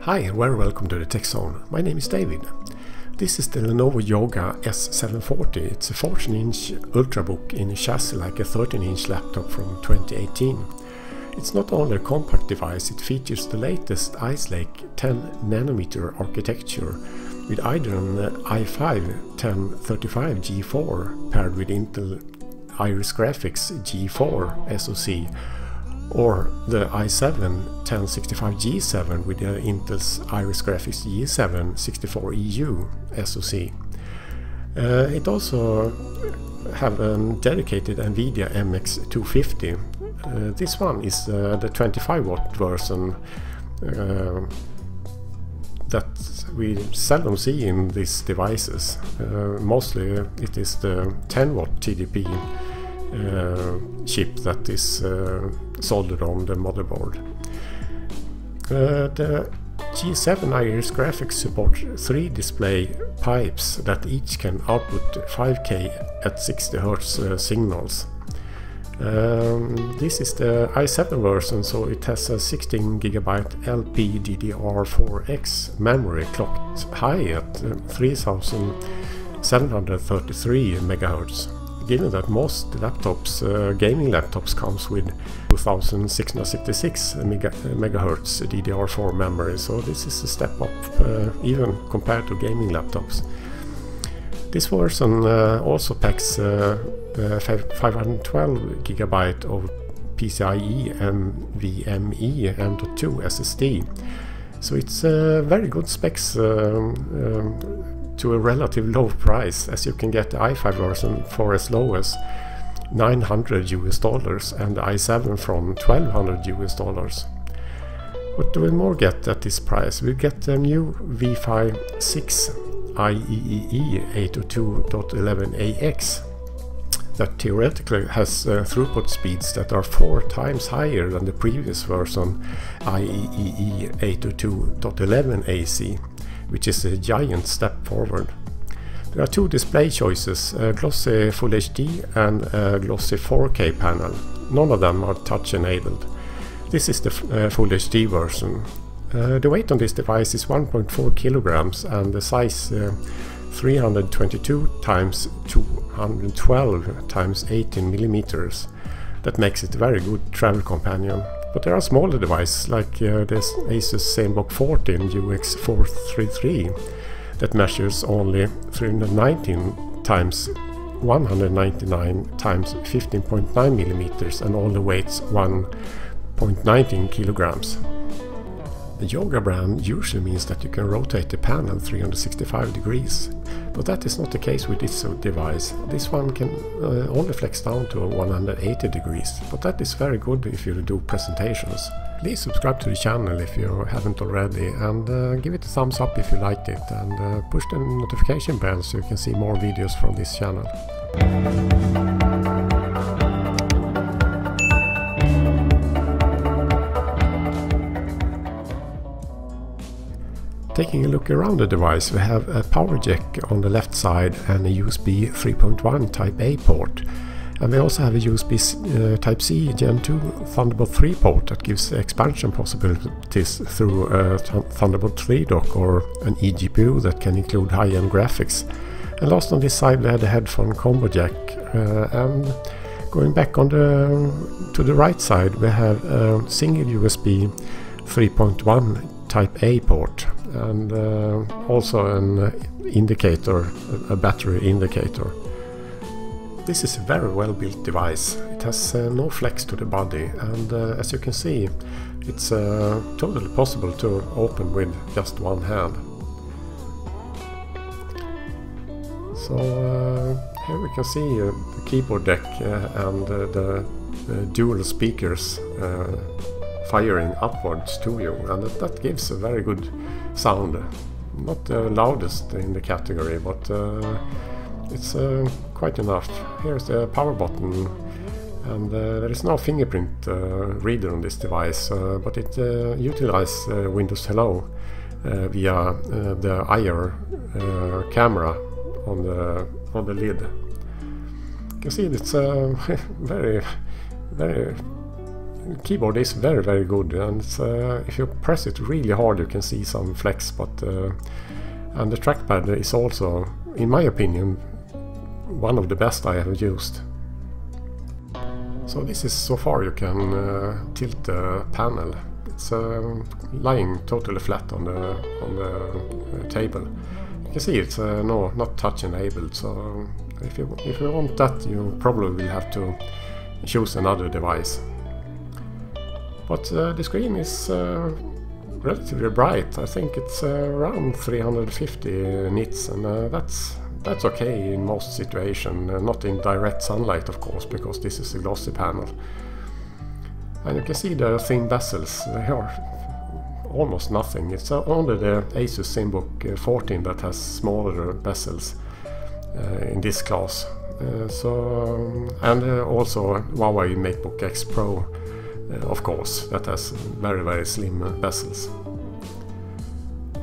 Hi and very welcome to the Tech Zone. My name is David. This is the Lenovo Yoga S740. It's a 14-inch ultrabook in a chassis like a 13-inch laptop from 2018. It's not only a compact device, it features the latest Ice Lake 10nm architecture with either an i5 1035 G4 paired with Intel Iris Graphics G4 SoC, or the i7 1065 G7 with Intel's Iris Graphics G7 64EU SoC. It also have a dedicated NVIDIA MX250. This one is the 25 watt version that we seldom see in these devices. Mostly it is the 10 watt TDP chip that is soldered on the motherboard. The G7 Iris Graphics support 3 display pipes that each can output 5K at 60 Hz signals. This is the i7 version, so it has a 16GB LPDDR4X memory clocked high at 3733 MHz. Given that most laptops, gaming laptops, comes with 2666 MHz DDR4 memory, so this is a step up even compared to gaming laptops. This version also packs 512GB of PCIe NVMe M.2 SSD, so it's very good specs to a relative low price, as you can get the i5 version for as low as $900 and the i7 from $1200. What do we more get at this price? We get the new Wi-Fi 6 IEEE 802.11ax that theoretically has throughput speeds that are 4 times higher than the previous version IEEE 802.11ac, which is a giant step forward. There are 2 display choices, a glossy Full HD and a glossy 4K panel. None of them are touch enabled. This is the Full HD version. The weight on this device is 1.4 kilograms and the size 322 times 212 times 18 millimeters. That makes it a very good travel companion. But there are smaller devices like this Asus ZenBook 14 UX433 that measures only 319 times 199 times 15.9 millimeters and all the weights 1.19 kilograms. The Yoga brand usually means that you can rotate the panel 365 degrees, but that is not the case with this device. This one can only flex down to 180 degrees, but that is very good if you do presentations. Please subscribe to the channel if you haven't already, and give it a thumbs up if you liked it, and push the notification bell so you can see more videos from this channel. Taking a look around the device, we have a power jack on the left side and a USB 3.1 Type A port. And we also have a USB Type C Gen 2 Thunderbolt 3 port that gives expansion possibilities through a Thunderbolt 3 dock or an eGPU that can include high-end graphics. And last on this side we had a headphone combo jack. And going back on to the right side we have a single USB 3.1 Type A port, and also an indicator, a battery indicator. This is a very well built device. It has no flex to the body, and as you can see, it's totally possible to open with just one hand. So here we can see the keyboard deck and the dual speakers firing upwards to you, and that gives a very good sound. Not the loudest in the category, but it's quite enough. Here's the power button, and there is no fingerprint reader on this device, but it utilizes Windows Hello via the IR camera on the lid. You can see it's very keyboard is very good, and it's, if you press it really hard you can see some flex, but and the trackpad is also, in my opinion, one of the best I have used. So this is so far you can tilt the panel. It's lying totally flat on the table. You can see it's no, not touch enabled, so if you want that you probably will have to choose another device. But the screen is relatively bright. I think it's around 350 nits, and that's okay in most situations. Not in direct sunlight, of course, because this is a glossy panel. And you can see the thin bezels. They are almost nothing. It's only the Asus ZenBook 14 that has smaller bezels in this class. And also Huawei MateBook X Pro, of course, that has very slim bezels.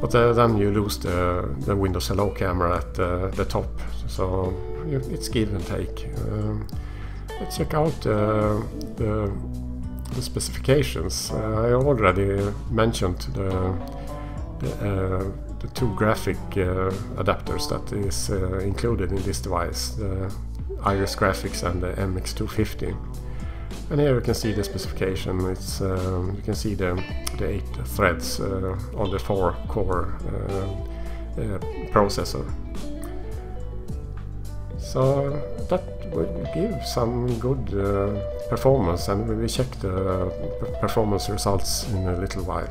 But then you lose the Windows Hello camera at the top, so it's give and take. Let's check out the specifications. I already mentioned the two graphic adapters that is included in this device, the Iris Graphics and the MX250. And here you can see the specification. It's you can see the 8 threads on the 4-core processor. So that will give some good performance, and we will check the performance results in a little while.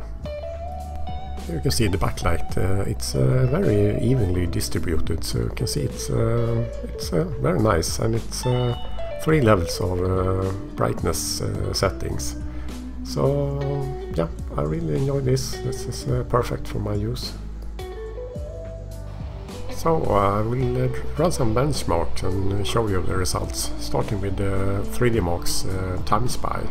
You can see the backlight. It's very evenly distributed, so you can see it's very nice, and it's 3 levels of brightness settings. So yeah, I really enjoy this. This is perfect for my use. So I will run some benchmarks and show you the results, starting with the 3DMark's Time Spy.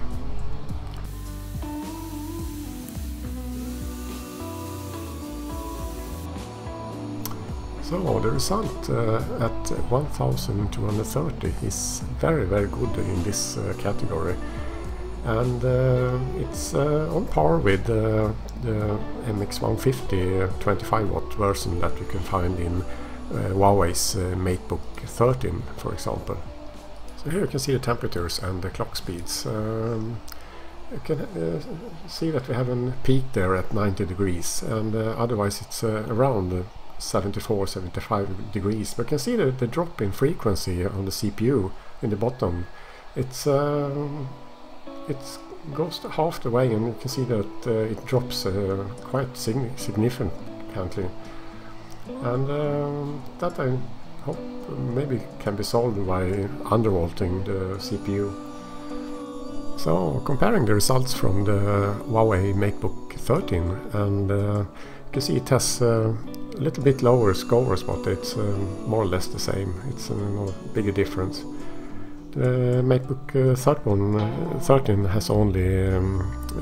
So the result at 1230 is very good in this category, and it's on par with the MX150 25-watt version that you can find in Huawei's MateBook 13, for example. So here you can see the temperatures and the clock speeds. You can see that we have a peak there at 90 degrees, and otherwise it's around 74-75 degrees. But you can see the drop in frequency on the CPU in the bottom. It goes half the way, and you can see that it drops quite significantly. And that I hope maybe can be solved by undervolting the CPU. So comparing the results from the Huawei MateBook 13, and you can see it has a little bit lower scores, but it's more or less the same. It's no bigger difference. The MateBook 13 has only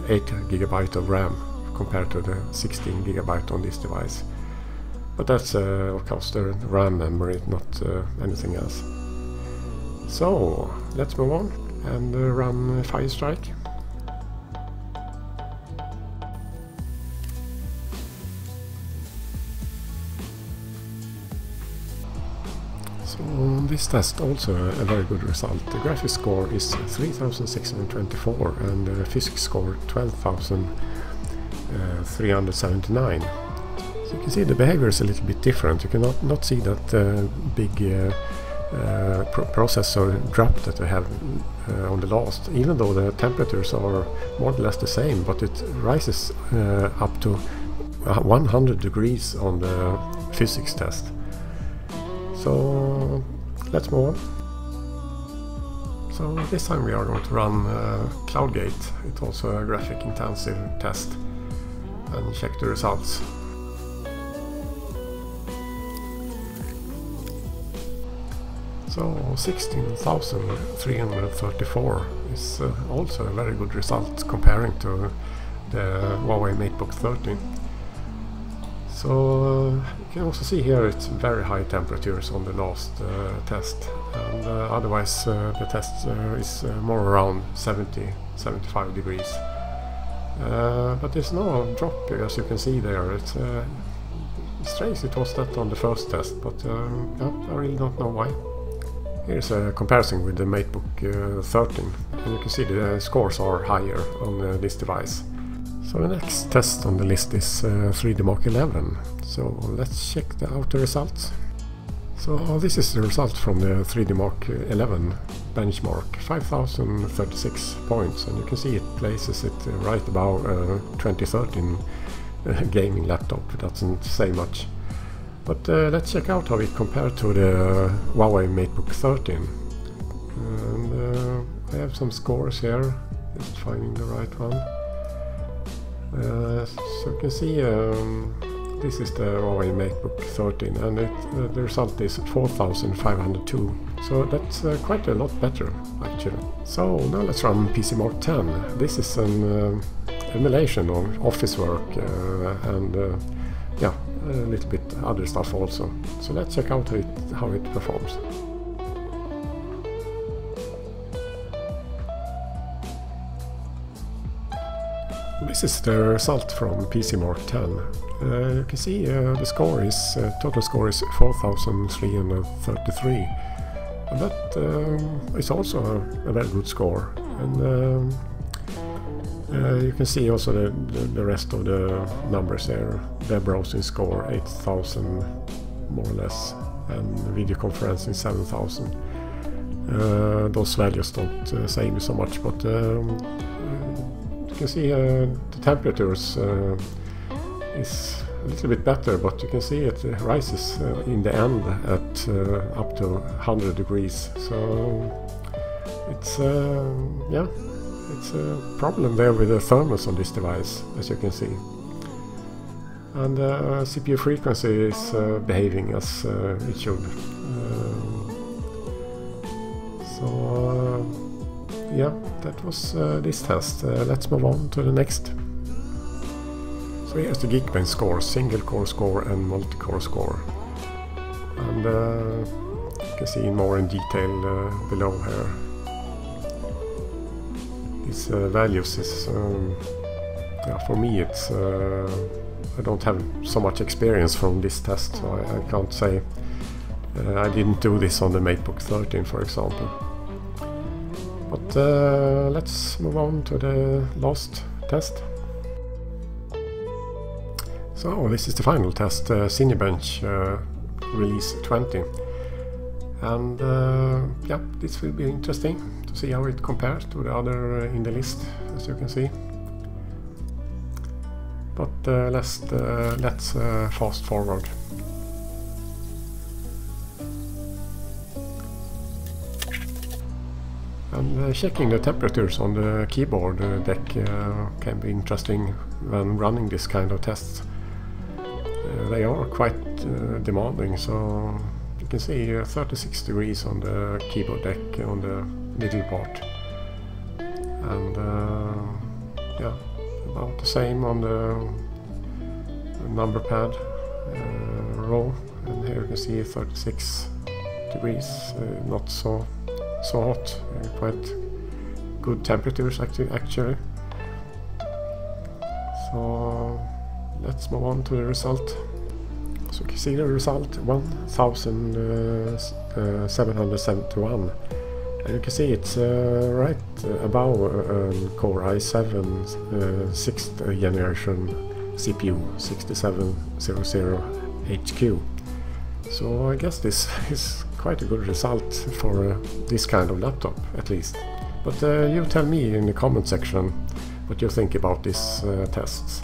8 GB of RAM compared to the 16 GB on this device. But that's of course the RAM memory, not anything else. So let's move on and run Firestrike. So on this test also a very good result. The graphics score is 3624 and the physics score 12,379. So you can see the behavior is a little bit different. You cannot not see that big processor drop that we have on the last, even though the temperatures are more or less the same, but it rises up to 100 degrees on the physics test. So let's move on. So this time we are going to run CloudGate. It's also a graphic intensive test, and check the results. So 16,334 is also a very good result comparing to the Huawei MateBook 13. So you can also see here it's very high temperatures on the last test, and otherwise the test is more around 70-75 degrees. But there's no drop, as you can see there. It's strange it was that on the first test, but yeah, I really don't know why. Here's a comparison with the MateBook 13, and you can see the scores are higher on this device. So the next test on the list is 3D Mark 11. So let's check out the results. So this is the result from the 3D Mark 11 benchmark, 5036 points, and you can see it places it right above 2013 gaming laptop. It doesn't say much. But let's check out how it compared to the Huawei MateBook 13. And I have some scores here, just finding the right one. So you can see this is the Huawei MateBook 13, and the result is 4502. So that's quite a lot better actually. So now let's run PC Mark 10. This is an emulation of office work and yeah, a little bit other stuff also. So let's check out how it performs. This is the result from PC Mark 10. You can see the score is total score is 4333, and that is also a very good score. And you can see also the rest of the numbers here. Web browsing score 8000 more or less, and video conferencing 7000. Those values don't say me so much, but you can see the temperatures is a little bit better, but you can see it rises in the end at up to 100 degrees. So it's yeah, it's a problem there with the thermals on this device, as you can see. And CPU frequency is behaving as it should. Yeah, that was this test. Let's move on to the next. So here's the Geekbench score, single core score and multi-core score. And you can see more in detail below here. These values is, yeah, for me it's, I don't have so much experience from this test, so I can't say. I didn't do this on the MateBook 13, for example. But let's move on to the last test. So this is the final test, Cinebench release 20. And yeah, this will be interesting to see how it compares to the other in the list, as you can see. But let's fast forward. And checking the temperatures on the keyboard deck can be interesting when running this kind of tests. They are quite demanding, so you can see 36 degrees on the keyboard deck on the middle part, and yeah, about the same on the number pad row, and here you can see 36 degrees, not so hot, quite good temperatures actually. So let's move on to the result. So you can see the result 1771, and you can see it's right above Core i7 6th generation CPU 6700HQ. So I guess this is quite a good result for this kind of laptop, at least. But you tell me in the comment section what you think about these tests.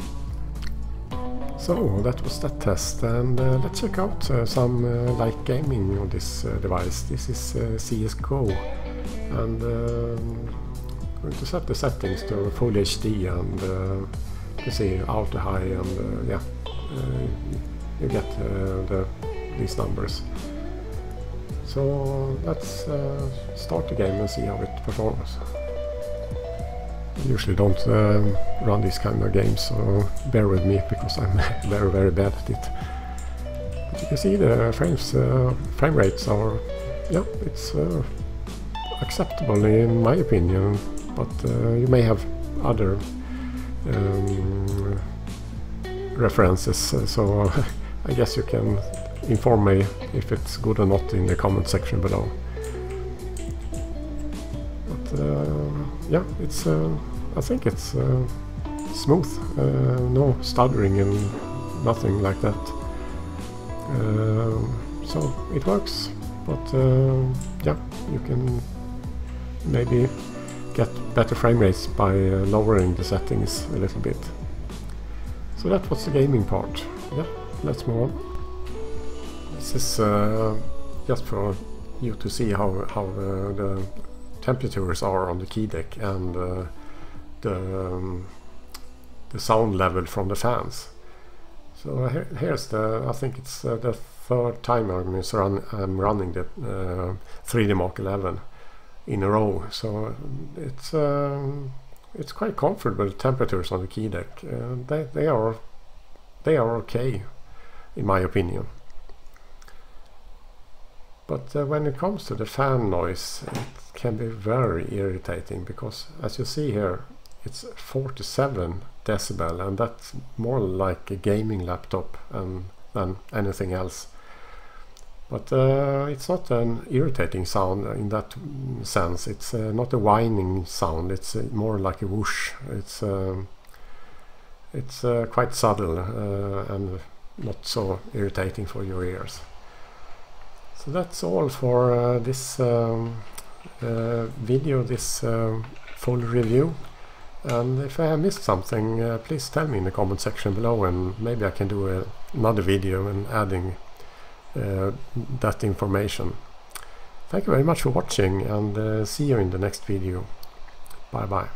So that was that test, and let's check out some light gaming on this device. This is CSGO, and I'm going to set the settings to Full HD, and you can see auto high, and yeah, you get these numbers. So let's start the game and see how it performs. I usually don't run these kind of games, so bear with me because I'm very bad at it. But you can see the frame rates are, yeah, it's acceptable in my opinion, but you may have other references, so I guess you can inform me if it's good or not in the comment section below. But yeah, it's I think it's smooth, no stuttering and nothing like that. So it works, but yeah, you can maybe get better frame rates by lowering the settings a little bit. So that was the gaming part. Yeah, let's move on. This is just for you to see how the temperatures are on the key deck and the sound level from the fans. So here's the, I think it's the third time I'm running the 3D Mark 11 in a row. So it's quite comfortable temperatures on the key deck. They are okay in my opinion. But when it comes to the fan noise, it can be very irritating because, as you see here, it's 47 decibel, and that's more like a gaming laptop than anything else. But it's not an irritating sound in that sense. It's not a whining sound. It's more like a whoosh. It's quite subtle and not so irritating for your ears. So that's all for this video, this full review. And if I have missed something, please tell me in the comment section below, and maybe I can do another video and adding that information. Thank you very much for watching, and see you in the next video. Bye bye.